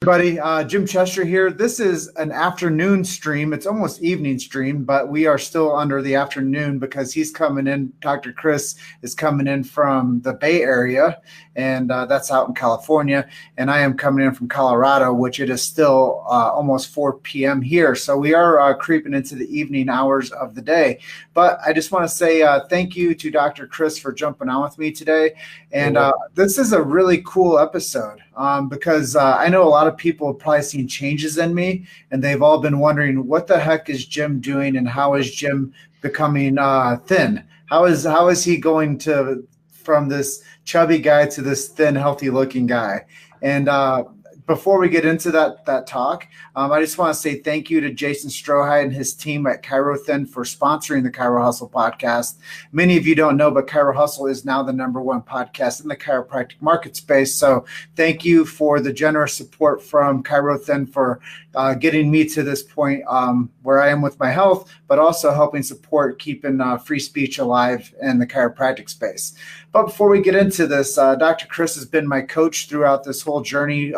Buddy, Jim Chester here. This is an afternoon stream. It's almost evening stream, but we are still under the afternoon because he's coming in. Dr. Chris is coming in from the Bay Area, and that's out in California. And I am coming in from Colorado, which it is still almost 4 p.m. here. So we are creeping into the evening hours of the day. But I just want to say thank you to Dr. Chris for jumping on with me today. And this is a really cool episode because I know a lot of people have probably seen changes in me, and they've all been wondering, what the heck is Jim doing, and how is Jim becoming thin? How is he going from this chubby guy to this thin, healthy looking guy? And before we get into that talk, I just want to say thank you to Jason Strohide and his team at ChiroThin for sponsoring the ChiroHustle podcast. Many of you don't know, but ChiroHustle is now the #1 podcast in the chiropractic market space. So thank you for the generous support from ChiroThin for getting me to this point where I am with my health, but also helping support keeping free speech alive in the chiropractic space. But before we get into this, Dr. Chris has been my coach throughout this whole journey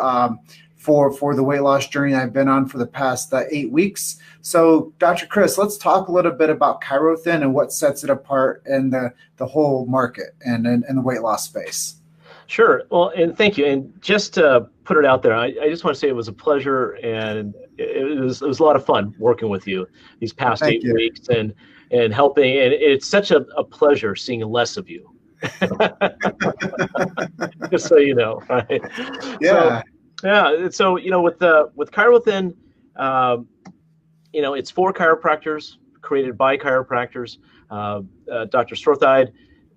for the weight loss journey I've been on for the past 8 weeks. So, Dr. Chris, let's talk a little bit about ChiroThin and what sets it apart in the whole market and in the weight loss space. Sure. Well, and thank you. And just to put it out there, I just want to say it was a pleasure, and it was a lot of fun working with you these past 8 weeks and helping. And it's such a pleasure seeing less of you. Just so you know, right? Yeah. So with ChiroThin, it's for chiropractors, created by chiropractors. Dr. Strohide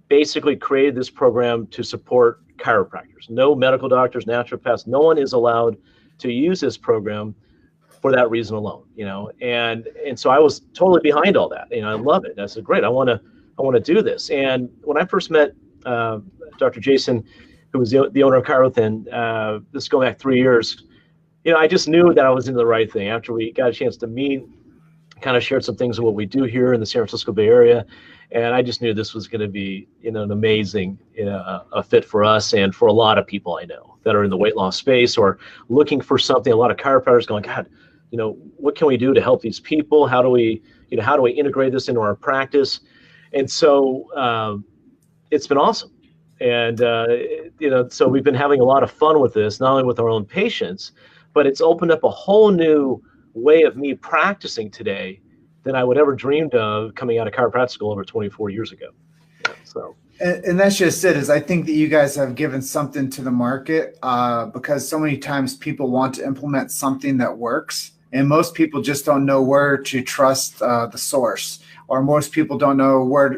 basically created this program to support chiropractors. No medical doctors, naturopaths, no one is allowed to use this program for that reason alone. And so I was totally behind all that. I love it. I said, great, I want to do this. And when I first met Dr. Jason, who was the owner of ChiroThin, this is going back 3 years, I just knew that I was into the right thing. After we got a chance to meet, kind of shared some things of what we do here in the San Francisco Bay Area, and I just knew this was going to be, an amazing a fit for us and for a lot of people I know that are in the weight loss space or looking for something. A lot of chiropractors going, God, what can we do to help these people? How do we integrate this into our practice? And so it's been awesome. And, so we've been having a lot of fun with this, not only with our own patients, but it's opened up a whole new way of me practicing today than I would ever dreamed of coming out of chiropractic school over 24 years ago. And that's just it, is I think that you guys have given something to the market because so many times people want to implement something that works, and most people just don't know where to trust the source, or most people don't know where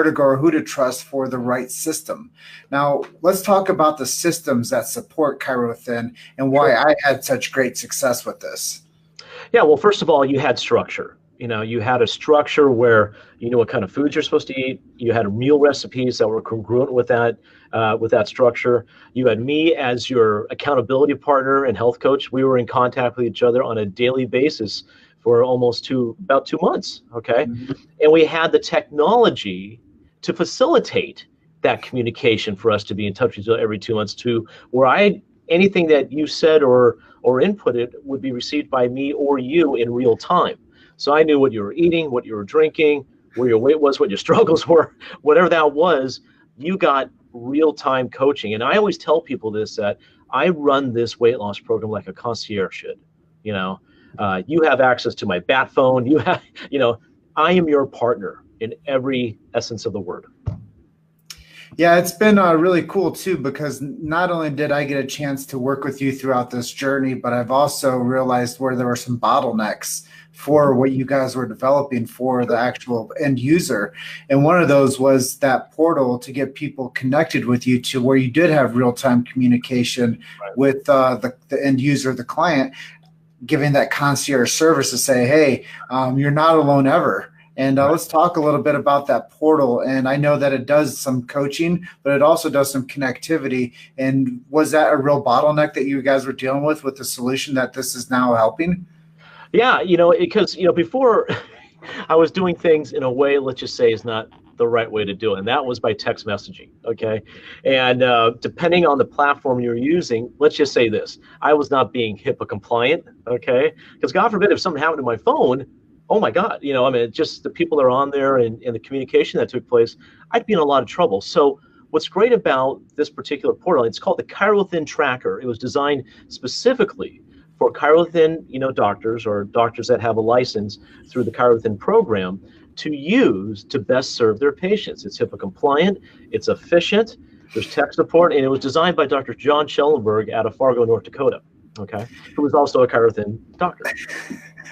to go or who to trust for the right system. Now, let's talk about the systems that support ChiroThin and why I had such great success with this. Yeah, well, first of all, you had structure. You had a structure where you knew what kind of foods you're supposed to eat. You had meal recipes that were congruent with that structure. You had me as your accountability partner and health coach. We were in contact with each other on a daily basis for about 2 months, okay? Mm-hmm. And we had the technology to facilitate that communication for us to be in touch with each other every 2 months, to where anything that you said or inputted would be received by me or you in real time. So I knew what you were eating, what you were drinking, where your weight was, what your struggles were, whatever that was, you got real-time coaching. And I always tell people this, that I run this weight loss program like a concierge should. You have access to my bat phone. I am your partner in every essence of the word. Yeah, it's been really cool too, because not only did I get a chance to work with you throughout this journey, but I've also realized where there were some bottlenecks for what you guys were developing for the actual end user. And one of those was that portal to get people connected with you to where you did have real-time communication with the end user, the client, giving that concierge service to say, hey, you're not alone ever. And let's talk a little bit about that portal. And I know that it does some coaching, but it also does some connectivity. And was that a real bottleneck that you guys were dealing with the solution that this is now helping? Yeah, because before I was doing things in a way, let's just say, is not the right way to do it, and that was by text messaging. Okay, and depending on the platform you're using, let's just say this: I was not being HIPAA compliant. Okay, because God forbid if something happened to my phone, oh my God, I mean, just the people that are on there and the communication that took place, I'd be in a lot of trouble. So what's great about this particular portal, it's called the ChiroThin Tracker. It was designed specifically for ChiroThin, doctors or doctors that have a license through the ChiroThin program to use to best serve their patients. It's HIPAA compliant, it's efficient, there's tech support, and it was designed by Dr. John Schellenberg out of Fargo, North Dakota, okay, who was also a ChiroThin doctor.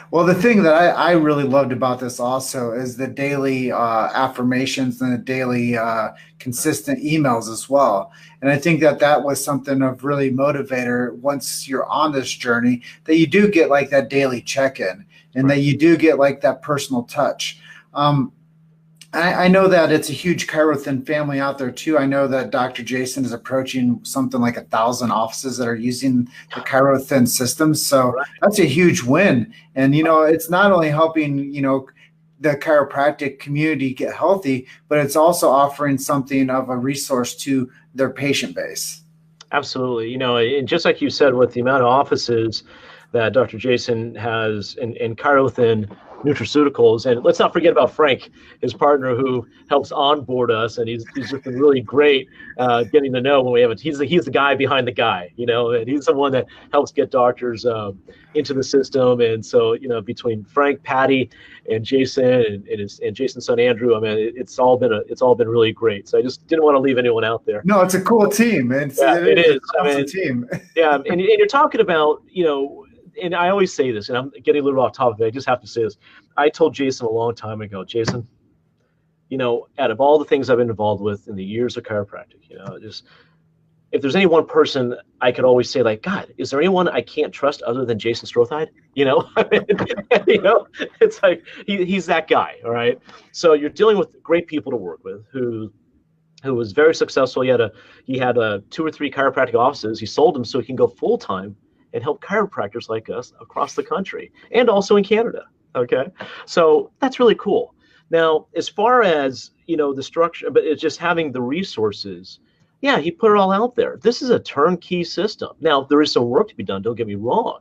Well, the thing that I really loved about this also is the daily affirmations and the daily consistent emails as well. And I think that was something of really motivator once you're on this journey, that you do get like that daily check-in and that you do get like that personal touch. I know that it's a huge ChiroThin family out there too. I know that Dr. Jason is approaching something like 1,000 offices that are using the ChiroThin system. So that's a huge win. And, it's not only helping, the chiropractic community get healthy, but it's also offering something of a resource to their patient base. Absolutely. And just like you said, with the amount of offices that Dr. Jason has in ChiroThin nutraceuticals, and let's not forget about Frank, his partner, who helps onboard us, and he's just been really great getting to know when we have it. He's the guy behind the guy, and he's the one that helps get doctors into the system. And so between Frank, Patty, and Jason, and Jason's son Andrew, I mean, it's all been really great. So I just didn't want to leave anyone out there. No, it's a cool team. It is. I mean, team. Yeah, and you're talking about and I always say this, and I'm getting a little off topic, but I just have to say this. I told Jason a long time ago, Jason, out of all the things I've been involved with in the years of chiropractic, just if there's any one person I could always say, like, God, is there anyone I can't trust other than Jason Strothide? It's like he's that guy, all right? So you're dealing with great people to work with who was very successful. He had 2 or 3 chiropractic offices. He sold them so he can go full time and help chiropractors like us across the country and also in Canada. Okay, so that's really cool. Now, as far as the structure, but it's just having the resources. Yeah, he put it all out there. This is a turnkey system. Now, there is some work to be done. Don't get me wrong,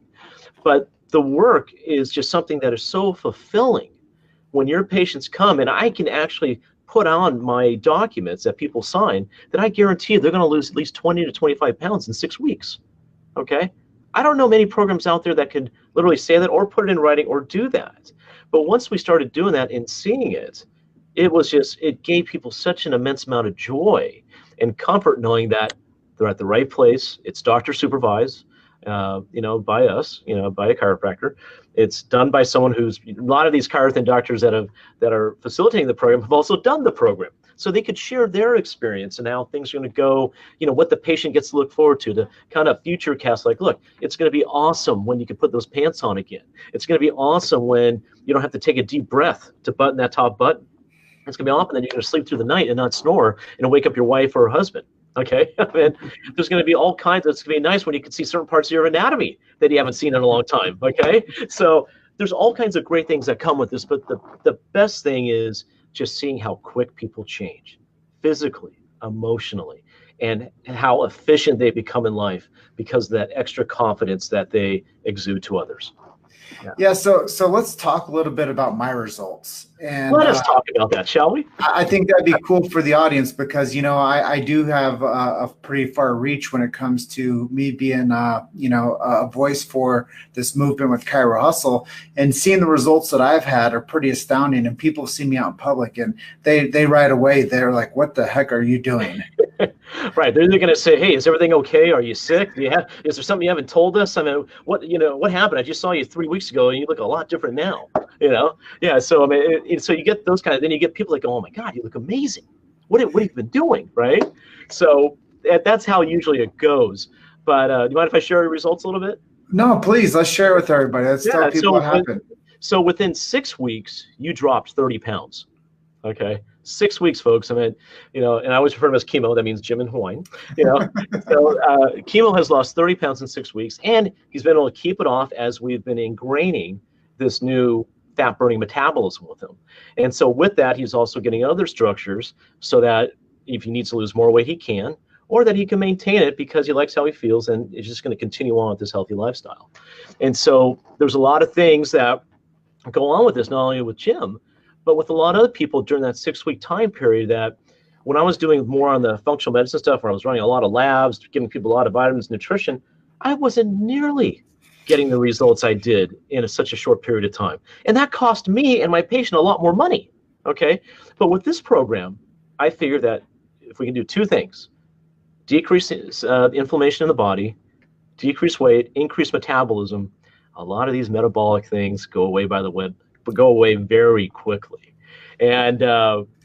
but the work is just something that is so fulfilling when your patients come, and I can actually put on my documents that people sign that I guarantee they're going to lose at least 20 to 25 pounds in 6 weeks. Okay. I don't know many programs out there that could literally say that or put it in writing or do that. But once we started doing that and seeing it, it gave people such an immense amount of joy and comfort knowing that they're at the right place. It's doctor supervised, by us, by a chiropractor. It's done by someone a lot of these ChiroThin doctors that are facilitating the program have also done the program. So they could share their experience and how things are going to go, what the patient gets to look forward to kind of future cast, like, look, it's going to be awesome when you can put those pants on again. It's going to be awesome when you don't have to take a deep breath to button that top button. It's going to be awesome, and then you're going to sleep through the night and not snore and wake up your wife or husband. Okay, I mean, there's going to be all kinds. It's going to be nice when you can see certain parts of your anatomy that you haven't seen in a long time. Okay, so there's all kinds of great things that come with this, but the best thing is just seeing how quick people change physically, emotionally, and how efficient they become in life because of that extra confidence that they exude to others. Yeah. So let's talk a little bit about my results. And let us talk about that, shall we? I think that'd be cool for the audience because, I do have a pretty far reach when it comes to me being, a voice for this movement with ChiroHustle, and seeing the results that I've had are pretty astounding. And people see me out in public and they right away, they're like, what the heck are you doing? Right. They're going to say, hey, is everything okay? Are you sick? Is there something you haven't told us? I mean, what happened? I just saw you 3 weeks ago and you look a lot different now, Yeah. So, I mean, so you get those then you get people like, oh my God, you look amazing. What have you been doing? Right. So that's how usually it goes. But do you mind if I share your results a little bit? No, please. Let's share it with everybody. Let's tell people what happened. So within 6 weeks, you dropped 30 pounds. Okay. 6 weeks, folks. I mean, and I always refer to him as Chemo. That means Jim in Hawaiian. So Chemo has lost 30 pounds in 6 weeks, and he's been able to keep it off as we've been ingraining this new fat burning metabolism with him. And so with that, he's also getting other structures so that if he needs to lose more weight, he can, or that he can maintain it because he likes how he feels and is just going to continue on with this healthy lifestyle. And so there's a lot of things that go on with this, not only with Jim, but with a lot of other people during that 6-week time period. That when I was doing more on the functional medicine stuff, where I was running a lot of labs, giving people a lot of vitamins, nutrition, I wasn't nearly getting the results I did in such a short period of time. And that cost me and my patient a lot more money, okay? But with this program, I figured that if we can do two things, decrease inflammation in the body, decrease weight, increase metabolism, a lot of these metabolic things go away go away very quickly. And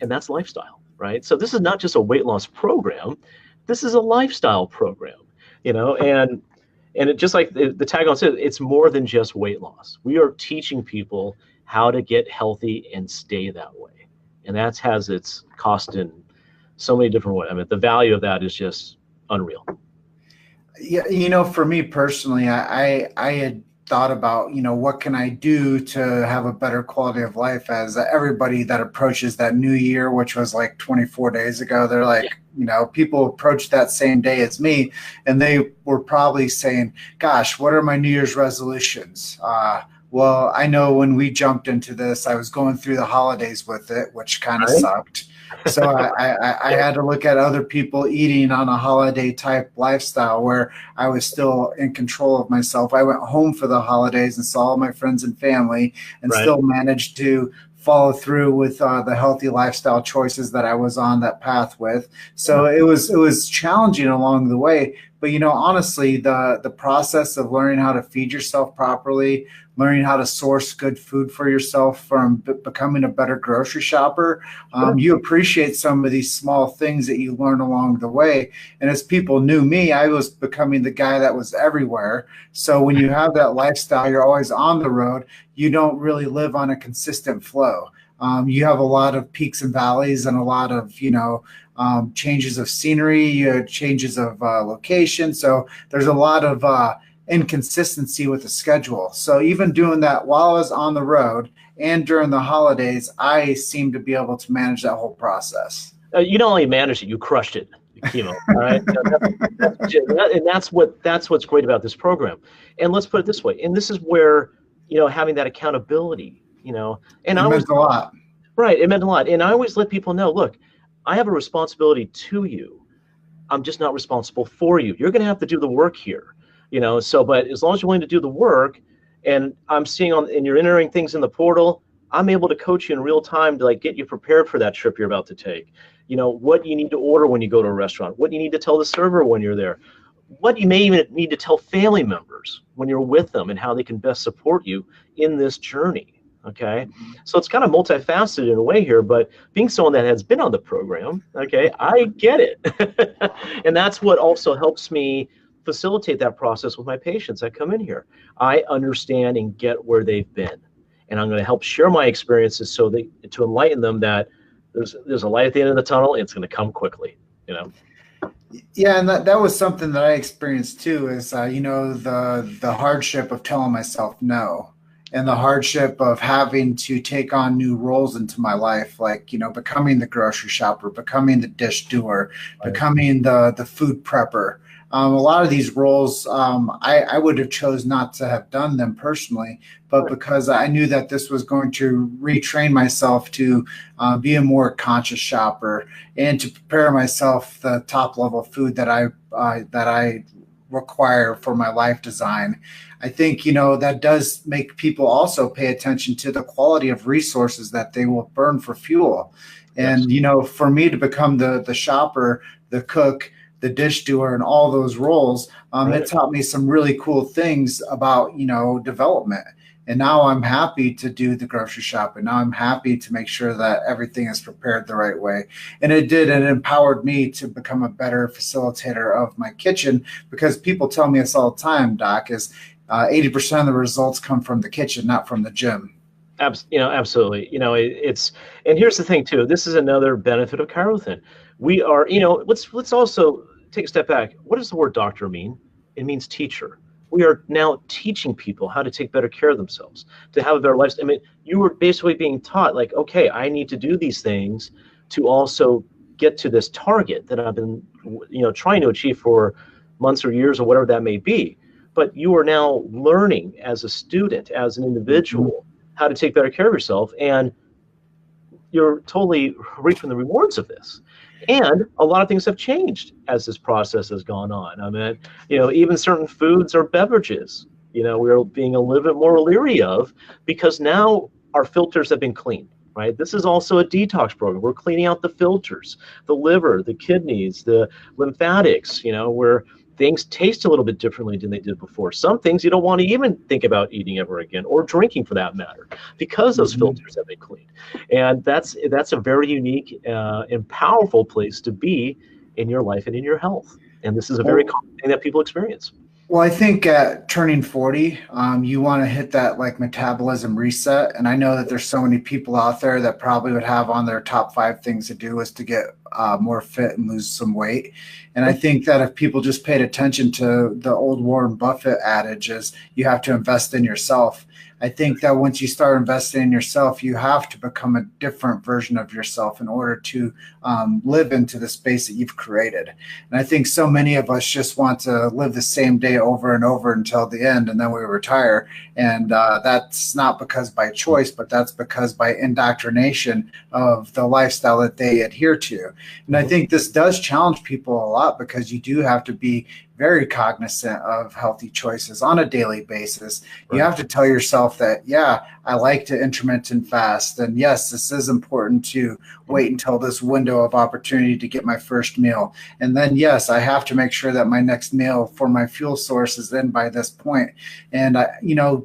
that's lifestyle, right? So this is not just a weight loss program. This is a lifestyle program, and it, just like the tagline says, it's more than just weight loss. We are teaching people how to get healthy and stay that way. And that has its cost in so many different ways. I mean, the value of that is just unreal. Yeah, for me personally, I had thought about, what can I do to have a better quality of life, as everybody that approaches that new year, which was like 24 days ago, they're like, people approached that same day as me, and they were probably saying, gosh, what are my New Year's resolutions? Well, I know when we jumped into this, I was going through the holidays with it, which kind of sucked. So I had to look at other people eating on a holiday type lifestyle where I was still in control of myself. I went home for the holidays and saw all my friends and family, and still managed to follow through with the healthy lifestyle choices that I was on that path with. So it was challenging along the way. But, honestly, the process of learning how to feed yourself properly, learning how to source good food for yourself, from becoming a better grocery shopper, you appreciate some of these small things that you learn along the way. And as people knew me, I was becoming the guy that was everywhere. So when you have that lifestyle, you're always on the road. You don't really live on a consistent flow. You have a lot of peaks and valleys, and a lot of, changes of scenery, changes of location. So there's a lot of inconsistency with the schedule. So even doing that while I was on the road and during the holidays, I seemed to be able to manage that whole process. You not only managed it, you crushed it, chemo. All right, and that's what's great about this program. And let's put it this way, and this is where having that accountability, and it meant a lot. Right, it meant a lot. And I always let people know, look, I have a responsibility to you. I'm just not responsible for you. You're going to have to do the work here. But as long as you're willing to do the work, and I'm seeing and you're entering things in the portal, I'm able to coach you in real time to get you prepared for that trip you're about to take. What you need to order when you go to a restaurant, what you need to tell the server when you're there, what you may even need to tell family members when you're with them, and how they can best support you in this journey. Okay, so it's kind of multifaceted in a way here, but being someone that has been on the program, okay, I get it. And that's what also helps me facilitate that process with my patients that come in here. I understand and get where they've been, and I'm going to help share my experiences to enlighten them that there's a light at the end of the tunnel. It's going to come quickly. Yeah, and that was something that I experienced too. Is the hardship of telling myself no, and the hardship of having to take on new roles into my life, like, becoming the grocery shopper, becoming the dish doer, becoming the food prepper. A lot of these roles, I would have chose not to have done them personally, but because I knew that this was going to retrain myself to be a more conscious shopper, and to prepare myself the top level food that I require for my life design. I think, that does make people also pay attention to the quality of resources that they will burn for fuel. And, for me to become the shopper, the cook, the dish doer, and all those roles, it taught me some really cool things about, development. And now I'm happy to do the grocery shop, and now I'm happy to make sure that everything is prepared the right way. And it empowered me to become a better facilitator of my kitchen, because people tell me this all the time, Doc, is 80% of the results come from the kitchen, not from the gym. Absolutely. And here's the thing too. This is another benefit of ChiroThin. We are, let's also take a step back. What does the word doctor mean? It means teacher. we are now teaching people how to take better care of themselves, to have a better lifestyle. I mean, you were basically being taught, like, okay, I need to do these things to also get to this target that I've been, trying to achieve for months or years or whatever that may be. But you are now learning as a student, as an individual, how to take better care of yourself, and you're totally reaping the rewards of this. And a lot of things have changed as this process has gone on. I mean, even certain foods or beverages, we're being a little bit more leery of, because now our filters have been cleaned, right? This is also a detox program. We're cleaning out the filters, the liver, the kidneys, the lymphatics, where things taste a little bit differently than they did before. Some things you don't want to even think about eating ever again, or drinking for that matter, because those filters have been cleaned. And that's a very unique and powerful place to be in your life and in your health. And this is a very common thing that people experience. Well, I think at turning 40, you want to hit that like metabolism reset. And I know that there's so many people out there that probably would have on their top 5 things to do is to get more fit and lose some weight. And I think that if people just paid attention to the old Warren Buffett adage is you have to invest in yourself. I think that once you start investing in yourself, you have to become a different version of yourself in order to live into the space that you've created. And I think so many of us just want to live the same day over and over until the end, and then we retire. And that's not because by choice, but that's because by indoctrination of the lifestyle that they adhere to. And I think this does challenge people a lot, because you do have to be very cognizant of healthy choices on a daily basis. Right. You have to tell yourself that, yeah, I like to intermittent fast. And yes, this is important to wait until this window of opportunity to get my first meal. And then, yes, I have to make sure that my next meal for my fuel source is in by this point. And,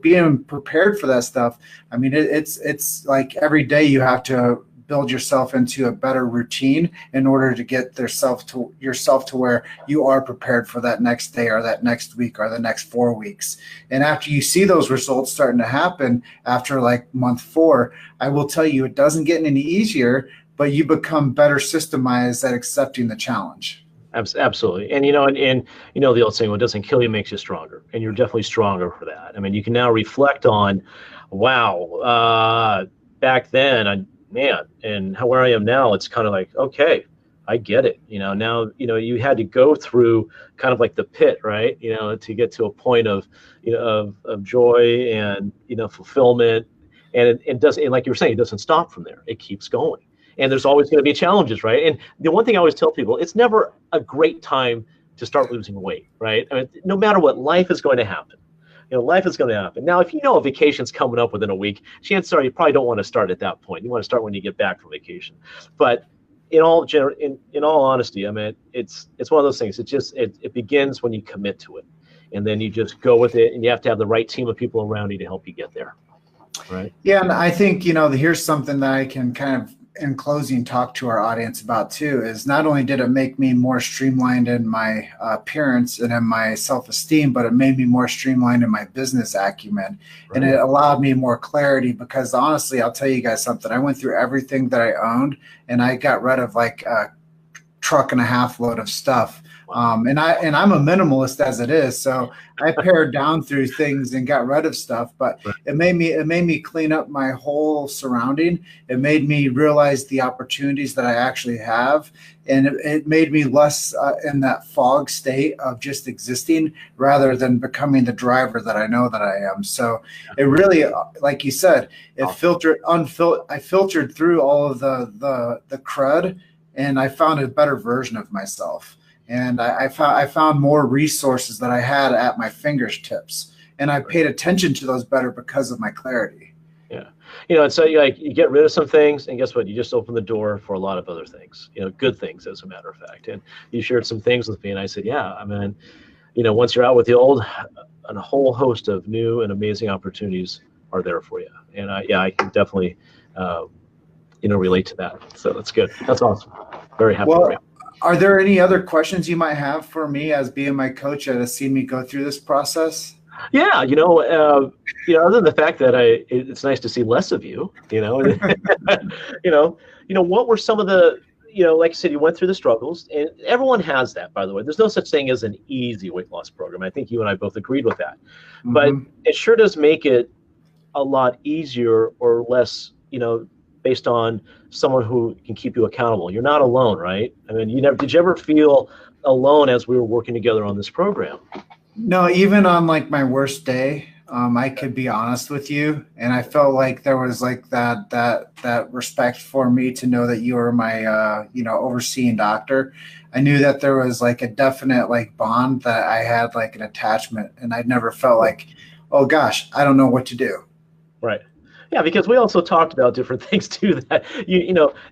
being prepared for that stuff, I mean, it's like every day you have to build yourself into a better routine in order to get yourself to where you are prepared for that next day or that next week or the next 4 weeks. And after you see those results starting to happen after like month 4, I will tell you, it doesn't get any easier, but you become better systemized at accepting the challenge. Absolutely. And, the old saying, what doesn't kill you makes you stronger. And you're definitely stronger for that. I mean, you can now reflect on, wow, back then, and where I am now, it's kind of like, okay, I get it. Now, you had to go through kind of like the pit, right? To get to a point of joy and, fulfillment. And it doesn't, and like you were saying, it doesn't stop from there. It keeps going. And there's always going to be challenges, right? And the one thing I always tell people, it's never a great time to start losing weight, right? I mean, no matter what, life is going to happen. Life is going to happen. Now, if a vacation's coming up within a week, chances are you probably don't want to start at that point. You want to start when you get back from vacation. But in all honesty, I mean, it's one of those things. It begins when you commit to it, and then you just go with it. And you have to have the right team of people around you to help you get there, right? Yeah, and I think here's something that I can kind of, in closing, talk to our audience about too, is not only did it make me more streamlined in my appearance and in my self-esteem, but it made me more streamlined in my business acumen. Right. And it allowed me more clarity, because honestly, I'll tell you guys something. I went through everything that I owned, and I got rid of like a truck and a half load of stuff. And I'm a minimalist as it is, so I pared down through things and got rid of stuff. But it made me clean up my whole surrounding. It made me realize the opportunities that I actually have, and it made me less in that fog state of just existing, rather than becoming the driver that I know that I am. So it really, like you said, I filtered through all of the crud, and I found a better version of myself. And I found more resources that I had at my fingertips, and I paid attention to those better because of my clarity. Yeah, and so you get rid of some things, and guess what? You just open the door for a lot of other things. Good things, as a matter of fact. And you shared some things with me, and I said, yeah, I mean, once you're out with the old, and a whole host of new and amazing opportunities are there for you. And I can definitely, relate to that. So that's good. That's awesome. Very happy for you. Are there any other questions you might have for me as being my coach that has seen me go through this process? Yeah, other than the fact that it's nice to see less of you, what were some of the, like I said, you went through the struggles, and everyone has that, by the way. There's no such thing as an easy weight loss program. I think you and I both agreed with that. But it sure does make it a lot easier or less, based on someone who can keep you accountable. You're not alone, right? I mean, did you ever feel alone as we were working together on this program? No, even on like my worst day, I could be honest with you, and I felt like there was like that respect for me to know that you were my overseeing doctor. I knew that there was like a definite like bond, that I had like an attachment, and I'd never felt like, oh gosh, I don't know what to do. Right. Yeah, because we also talked about different things too, that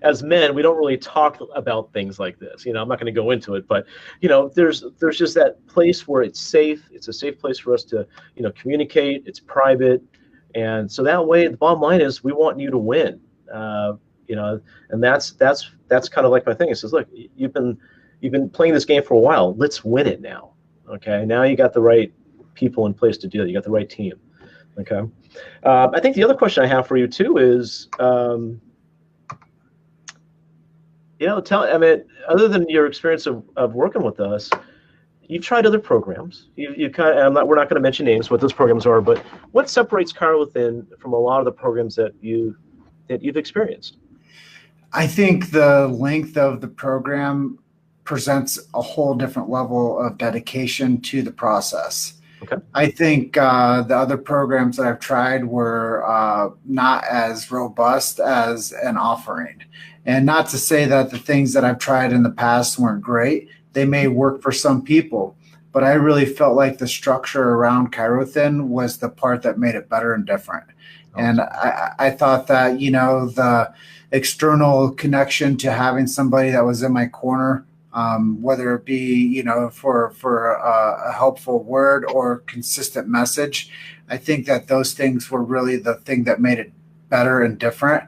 as men, we don't really talk about things like this. I'm not going to go into it, but there's just that place where it's safe. It's a safe place for us to communicate. It's private, and so that way, the bottom line is we want you to win. And that's kind of like my thing. It says, look, you've been playing this game for a while. Let's win it now. Okay, now you got the right people in place to do that. You got the right team. Okay. I think the other question I have for you too is, other than your experience of working with us, you've tried other programs. We're not going to mention names, what those programs are, but what separates ChiroWithin from a lot of the programs that you've experienced? I think the length of the program presents a whole different level of dedication to the process. Okay. I think the other programs that I've tried were not as robust as an offering. And not to say that the things that I've tried in the past weren't great. They may work for some people, but I really felt like the structure around ChiroWithin was the part that made it better and different. Awesome. And I thought that, the external connection to having somebody that was in my corner, whether it be, for a helpful word or consistent message. I think that those things were really the thing that made it better and different.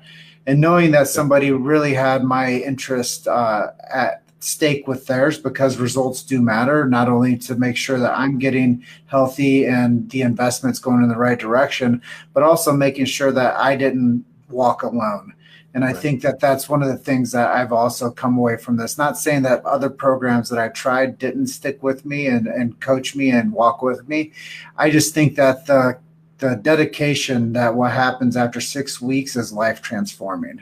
And knowing that somebody really had my interest at stake with theirs, because results do matter, not only to make sure that I'm getting healthy and the investment's going in the right direction, but also making sure that I didn't walk alone. And I think that that's one of the things that I've also come away from this. Not saying that other programs that I tried didn't stick with me and coach me and walk with me. I just think that the dedication, that what happens after 6 weeks is life transforming.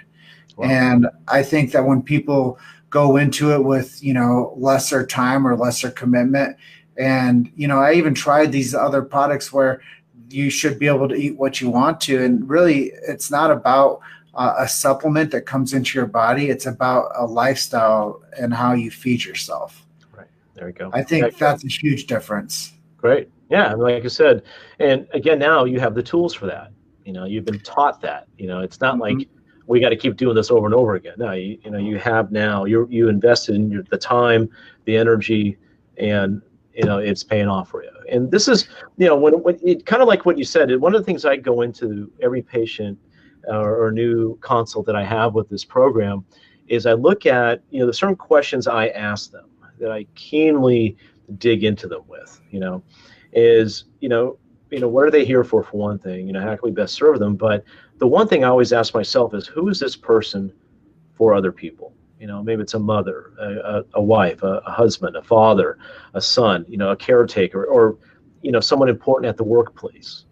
Wow. And I think that when people go into it with, lesser time or lesser commitment, and, I even tried these other products where you should be able to eat what you want to. And really, it's not about a supplement that comes into your body. It's about a lifestyle and how you feed yourself. Right. There we go. I think that's a huge difference. Great. Yeah. Like I said, and again, now you have the tools for that. You've been taught that. It's not like we got to keep doing this over and over again. No, you have now. You invested in the time, the energy, and it's paying off for you. And this is when it kind of like what you said. One of the things I go into every patient or new consult that I have with this program is I look at the certain questions I ask them that I keenly dig into them with. Is what are they here for one thing? How can we best serve them? But the one thing I always ask myself is, who is this person for other people? Maybe it's a mother, a wife, a husband, a father, a son, a caretaker, or someone important at the workplace.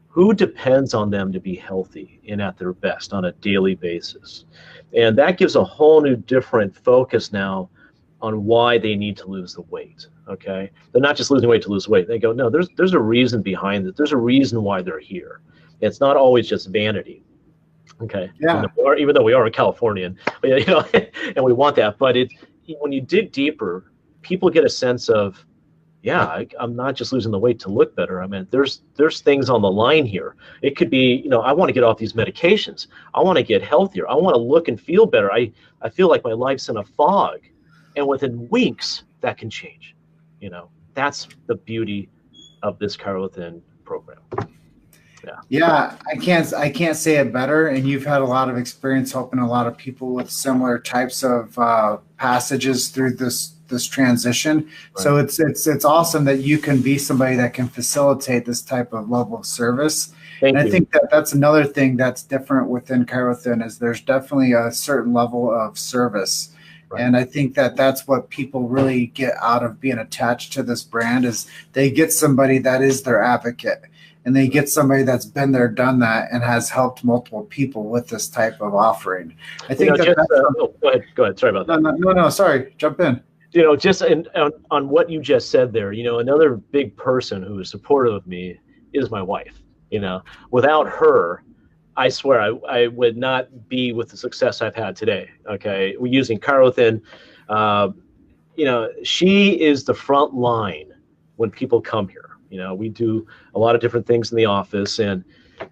Who depends on them to be healthy and at their best on a daily basis? And that gives a whole new different focus now on why they need to lose the weight. Okay, they're not just losing weight to lose weight. They go, no, there's a reason behind it. There's a reason why they're here. It's not always just vanity. Okay. Yeah. Even though we are a Californian, and we want that, but when you dig deeper, people get a sense of, yeah, I'm not just losing the weight to look better. I mean, there's things on the line here. It could be, I want to get off these medications. I want to get healthier. I want to look and feel better. I feel like my life's in a fog, and within weeks that can change. That's the beauty of this ChiroWithin program. Yeah, I can't say it better. And you've had a lot of experience helping a lot of people with similar types of passages through this transition. Right. So it's awesome that you can be somebody that can facilitate this type of level of service. Thank you. I think that's another thing that's different within ChiroWithin is there's definitely a certain level of service. And I think that that's what people really get out of being attached to this brand is they get somebody that is their advocate, and they get somebody that's been there, done that, and has helped multiple people with this type of offering. I think go ahead. Sorry about that. No, sorry. Jump in. Just on what you just said there, another big person who is supportive of me is my wife. Without her, I swear I would not be with the success I've had today. Okay, we're using ChiroThin. She is the front line when people come here. We do a lot of different things in the office, and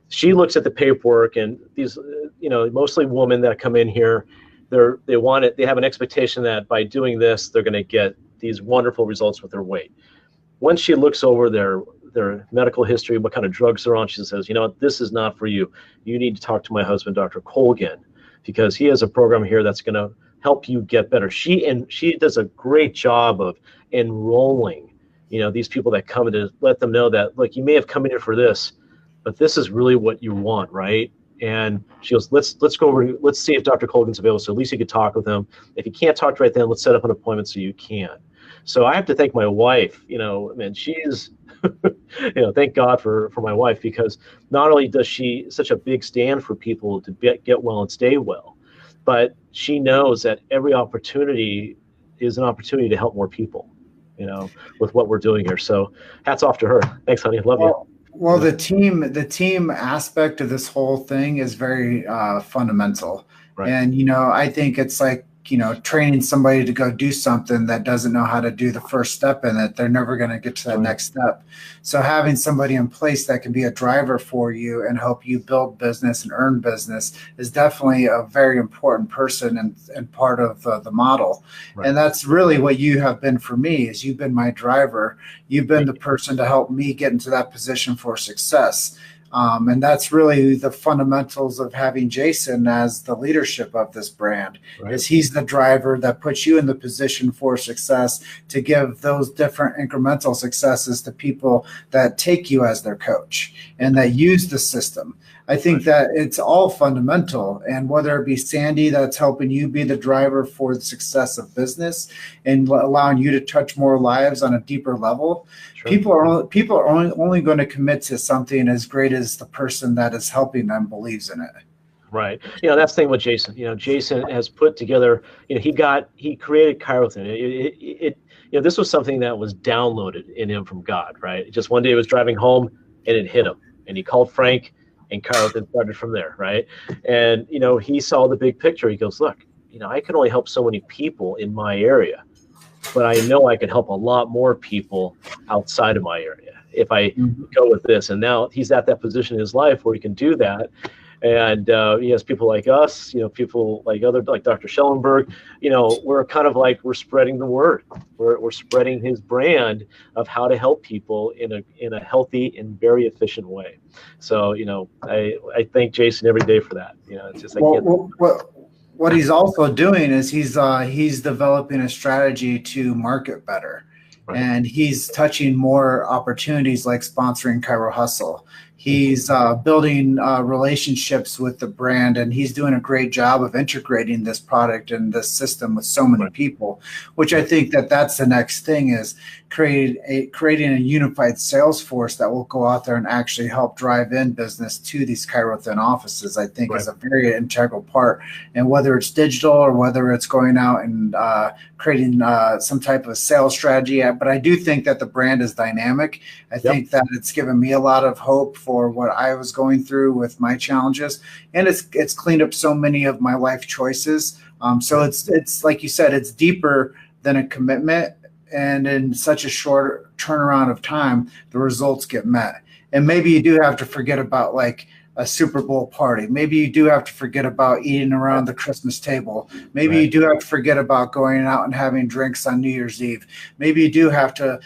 she looks at the paperwork. And these, mostly women that come in here, they have an expectation that by doing this, they're going to get these wonderful results with their weight. Once she looks over their medical history, what kind of drugs they're on, she says, this is not for you. You need to talk to my husband, Dr. Colgin, because he has a program here that's going to help you get better. She does a great job of enrolling, these people that come in to let them know that, look, you may have come in here for this, but this is really what you want, right? And she goes, let's go over, let's see if Dr. Colgin's available. So at least you could talk with him. If you can't talk right then, let's set up an appointment so you can. So I have to thank my wife, man, she's, thank God for my wife, because not only does she such a big stand for people to get well and stay well, but she knows that every opportunity is an opportunity to help more people, with what we're doing here. So hats off to her. Thanks, honey. Love you. Well, the team aspect of this whole thing is very fundamental. Right. And, I think it's like, training somebody to go do something that doesn't know how to do the first step in it, they're never going to get to that next step. So having somebody in place that can be a driver for you and help you build business and earn business is definitely a very important person and part of the model. Right. And that's really what you have been for me, is you've been my driver. You've been the person to help me get into that position for success. And that's really the fundamentals of having Jason as the leadership of this brand, is he's the driver that puts you in the position for success to give those different incremental successes to people that take you as their coach and that use the system. I think that it's all fundamental, and whether it be Sandy that's helping you be the driver for the success of business and allowing you to touch more lives on a deeper level, people are only going to commit to something as great as the person that is helping them believes in it. Right. That's the thing with Jason. Jason has put together, he created ChiroThin. This was something that was downloaded in him from God, right? Just one day he was driving home and it hit him, and he called Frank, and ChiroThin started from there, right? And, he saw the big picture. He goes, look, I can only help so many people in my area, but I know I can help a lot more people outside of my area if I go with this. And now he's at that position in his life where he can do that. And he has people like us, people like Dr. Schellenberg, we're kind of like, we're spreading the word. We're spreading his brand of how to help people in a healthy and very efficient way. So, I thank Jason every day for that. It's just like, what he's also doing is he's developing a strategy to market better. Right. And he's touching more opportunities like sponsoring ChiroHustle. He's building relationships with the brand, and he's doing a great job of integrating this product and this system with so many people, which I think that's the next thing, is creating a unified sales force that will go out there and actually help drive in business to these ChiroThin offices. I think is a very integral part. And whether it's digital or whether it's going out and creating some type of sales strategy, but I do think that the brand is dynamic. I think that it's given me a lot of hope for what I was going through with my challenges, and it's cleaned up so many of my life choices. So it's like you said, it's deeper than a commitment, and in such a short turnaround of time, the results get met. And maybe you do have to forget about like a Super Bowl party. Maybe you do have to forget about eating around the Christmas table. Maybe you do have to forget about going out and having drinks on New Year's Eve. Maybe you do have to,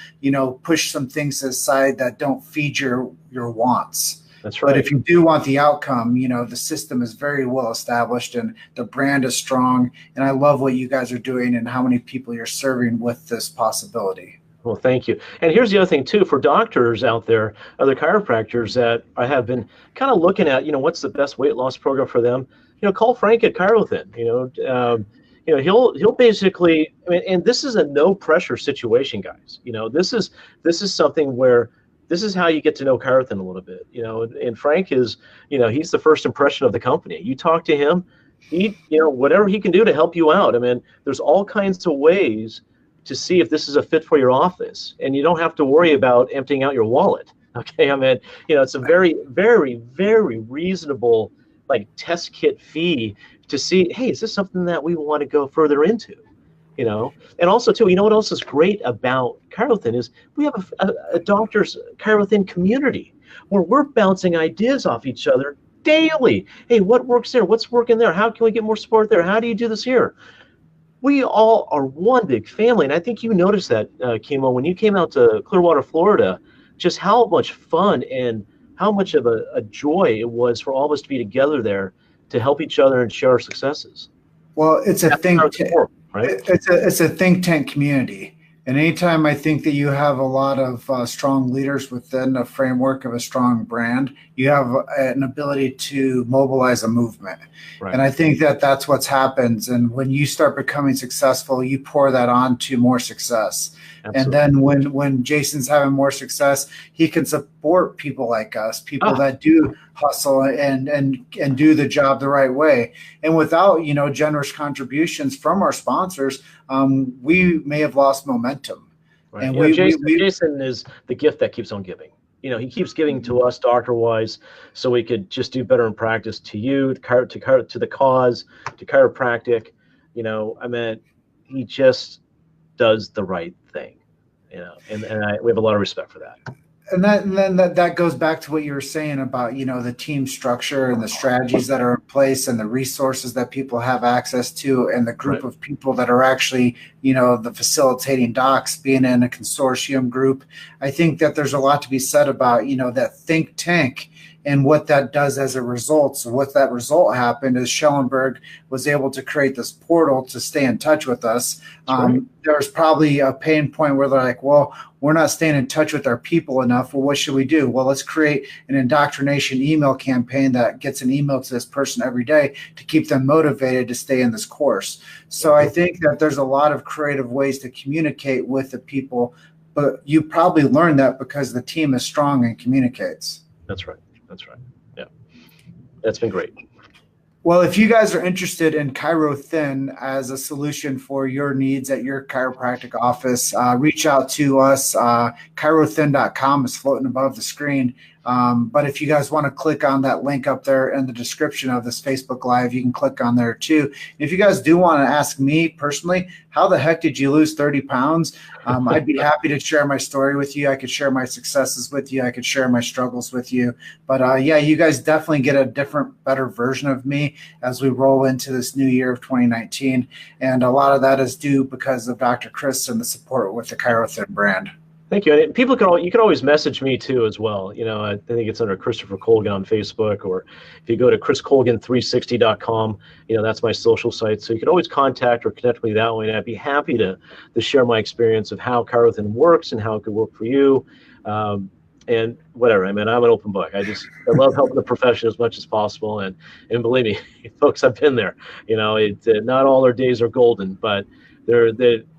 push some things aside that don't feed your wants. That's right. But if you do want the outcome, the system is very well established and the brand is strong. And I love what you guys are doing and how many people you're serving with this possibility. Well, thank you. And here's the other thing, too, for doctors out there, other chiropractors that I have been kind of looking at, what's the best weight loss program for them? Call Frank at ChiroThin. he'll basically, I mean, and this is a no pressure situation, guys. This is something where this is how you get to know Chirothon a little bit, and Frank is, he's the first impression of the company. You talk to him, whatever he can do to help you out. I mean, there's all kinds of ways to see if this is a fit for your office, and you don't have to worry about emptying out your wallet. Okay. I mean, it's a very, very, very reasonable test kit fee to see, hey, is this something that we want to go further into? And also too, what else is great about Chirothon is we have a doctor's Chirothon community where we're bouncing ideas off each other daily. Hey, what works there? What's working there? How can we get more support there? How do you do this here? We all are one big family. And I think you noticed that, Kimo, when you came out to Clearwater, Florida, just how much fun and how much of a joy it was for all of us to be together there to help each other and share our successes. Well, it's a think tank, right? It's a think tank community. And anytime I think that you have a lot of strong leaders within a framework of a strong brand, you have an ability to mobilize a movement. Right. And I think that that's what's happens. And when you start becoming successful, you pour that on to more success. Absolutely. And then when Jason's having more success, he can support people like us, people that do hustle and do the job the right way. And without, generous contributions from our sponsors, we may have lost momentum. Right. And Jason is the gift that keeps on giving. He keeps giving to us doctor-wise so we could just do better in practice to you, to the cause, to chiropractic. I mean, he just does the right thing, and we have a lot of respect for that. And then that goes back to what you were saying about, the team structure and the strategies that are in place and the resources that people have access to and the group of people that are actually, the facilitating docs being in a consortium group. I think that there's a lot to be said about, that think tank and what that does as a result. So what that result happened is Schellenberg was able to create this portal to stay in touch with us. There was probably a pain point where they're like, well, we're not staying in touch with our people enough. Well, what should we do? Well, let's create an indoctrination email campaign that gets an email to this person every day to keep them motivated to stay in this course. So I think that there's a lot of creative ways to communicate with the people, but you probably learn that because the team is strong and communicates. That's right. Yeah. That's been great. Well, if you guys are interested in Chirothon as a solution for your needs at your chiropractic office, reach out to us. Chirothon.com is floating above the screen. But if you guys want to click on that link up there in the description of this Facebook Live, you can click on there too. If you guys do want to ask me personally, how the heck did you lose 30 pounds? I'd be happy to share my story with you. I could share my successes with you. I could share my struggles with you. But yeah, you guys definitely get a different, better version of me as we roll into this new year of 2019. And a lot of that is due because of Dr. Chris and the support with the Chirothon brand. Thank you. And people you can always message me too as well. I think it's under Christopher Colgin on Facebook, or if you go to chriscolgin360.com, that's my social site. So you can always contact or connect with me that way. And I'd be happy to share my experience of how Chirothon works and how it could work for you. And whatever. I mean, I'm an open book. I love helping the profession as much as possible. And believe me, folks, I've been there. Not all our days are golden, but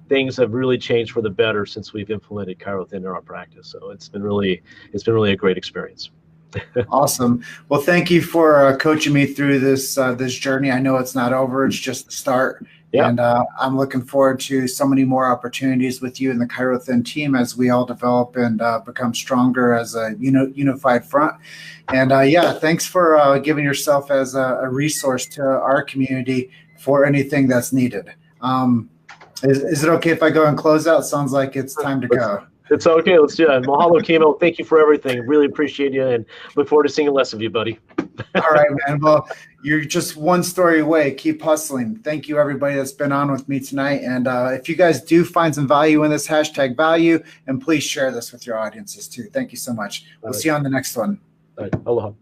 things have really changed for the better since we've implemented Chirothon in our practice. So it's been really a great experience. Awesome. Well, thank you for coaching me through this journey. I know it's not over; it's just the start. Yeah. And I'm looking forward to so many more opportunities with you and the Chirothon team as we all develop and become stronger as a unified front. And yeah, thanks for giving yourself as a resource to our community for anything that's needed. Is it okay if I go and close out? Sounds like it's time to go. It's okay. Let's do that. Mahalo, Kimo. Thank you for everything. Really appreciate you and look forward to seeing less of you, buddy. All right, man. Well, you're just one story away. Keep hustling. Thank you, everybody that's been on with me tonight. And if you guys do find some value in this #value, and please share this with your audiences too. Thank you so much. We'll see you on the next one. All right. Aloha.